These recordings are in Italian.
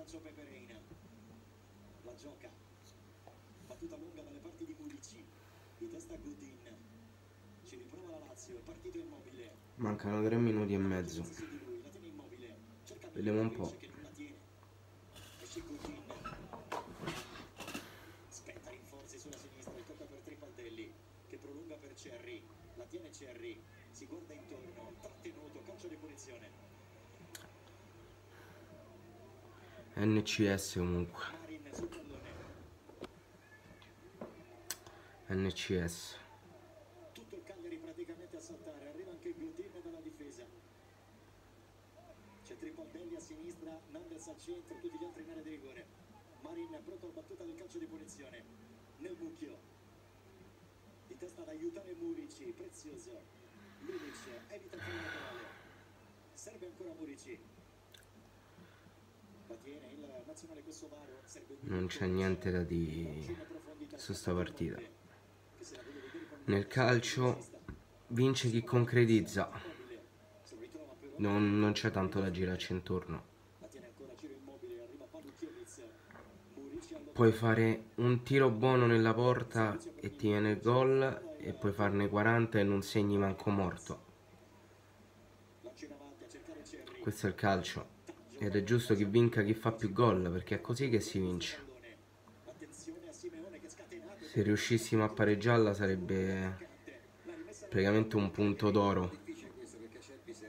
lancio Peperina, la gioca, battuta lunga dalle parti di Murici, di testa Godin, ci riprova la Lazio, è partito Immobile. Mancano 3 minuti e mezzo. Vediamo un po'. Spetta rinforzi sulla sinistra, il tocca per Tripaldelli che prolunga per Cerri, la tiene Cerri, si guarda intorno, trattenuto, calcio di punizione. NCS comunque. Marin sul pallone. NCS. Tutto il Cagliari praticamente a saltare, arriva anche Godin dalla difesa. C'è Tripaldelli a sinistra, Nandes al centro, tutti gli altri in area di rigore. Marin pronto alla battuta del calcio di punizione. Nel mucchio. Di testa ad aiutare Murici, prezioso. Lulic evita il fallo laterale. Serve ancora Murici. La tiene il nazionale kosovaro. Non c'è niente da dire su sta partita. Nel calcio vince chi concretizza. Non c'è tanto da girarci intorno. Puoi fare un tiro buono nella porta e ti viene il gol, e puoi farne 40 e non segni manco morto. Questo è il calcio, ed è giusto che vinca chi fa più gol, perché è così che si vince. Se riuscissimo a pareggiarla sarebbe praticamente un punto d'oro.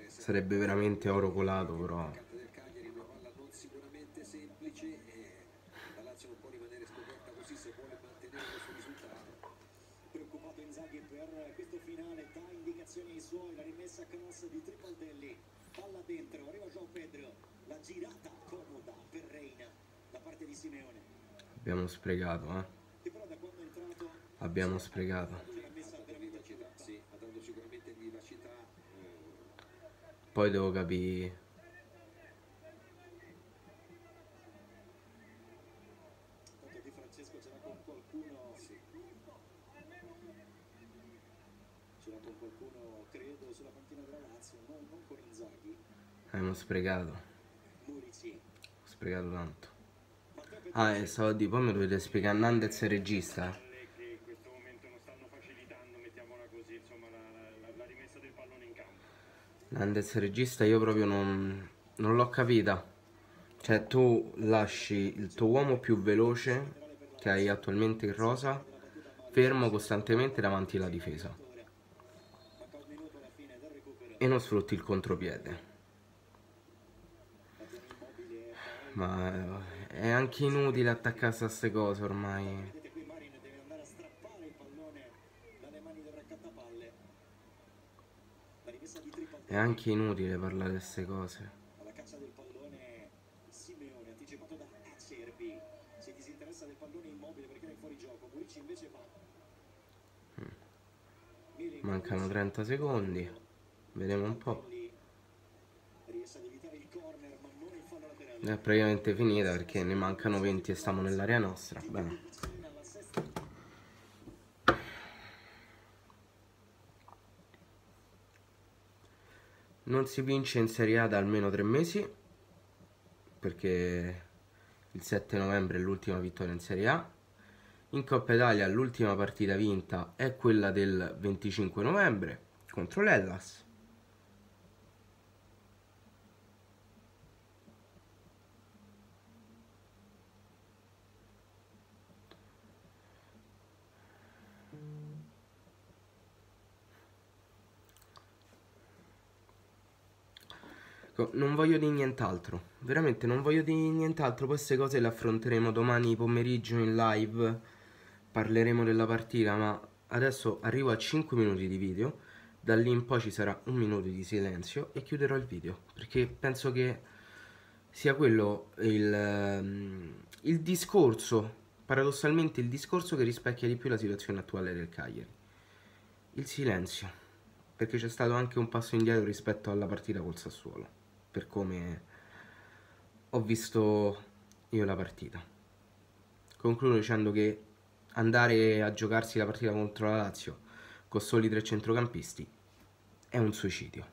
Sarebbe veramente oro colato, però preoccupato Inzaghi per questo finale, dà indicazioni ai suoi, la rimessa cross di Tripaldelli, palla dentro, arriva João Pedro, la girata comoda per Reina da parte di Simeone. abbiamo sprecato, E però da quando è entrato abbiamo sprecato. l'ha messa veramente vivacità, sì, ha dato sicuramente vivacità. Poi devo capire. Tanto Di Francesco ce l'ha con qualcuno, sì. Ce l'ha con qualcuno, credo, sulla panchina della Lazio, non con Inzaghi. Abbiamo sprecato. Murici. Ho sprecato tanto. E stavo a dire, poi mi dovete spiegare Nandez e regista. Che in questo momento non stanno facilitando, mettiamola così, insomma, la rimessa del pallone in campo. Nandez e regista io proprio non l'ho capita. Cioè tu lasci il tuo uomo più veloce che hai attualmente in rosa fermo costantemente davanti alla difesa e non sfrutti il contropiede. Ma è anche inutile attaccarsi a queste cose ormai. Vedete qui Marin deve andare a strappare il pallone dalle mani del raccattapalle. La rimessa di Tripaldelli. È anche inutile parlare di queste cose. Alla caccia del pallone Simeone, anticipato da Acerbi. Si disinteressa del pallone Immobile perché era in fuorigioco. Murici invece va. Mancano 30 secondi. Vediamo un po'. Riesce ad evitare il corner, ma non il fallo laterale. È praticamente finita perché ne mancano 20 e stiamo nell'area nostra. Bene. Non si vince in Serie A da almeno 3 mesi, perché il 7 novembre è l'ultima vittoria in Serie A. In Coppa Italia l'ultima partita vinta è quella del 25 novembre contro l'Hellas. Non voglio di nient'altro, veramente non voglio di nient'altro. Poi queste cose le affronteremo domani pomeriggio in live, parleremo della partita, ma adesso arrivo a 5 minuti di video, da lì in poi ci sarà un minuto di silenzio e chiuderò il video, perché penso che sia quello il discorso, paradossalmente il discorso che rispecchia di più la situazione attuale del Cagliari. Il silenzio, perché c'è stato anche un passo indietro rispetto alla partita col Sassuolo, per come ho visto io la partita. Concludo dicendo che andare a giocarsi la partita contro la Lazio con soli 3 centrocampisti è un suicidio.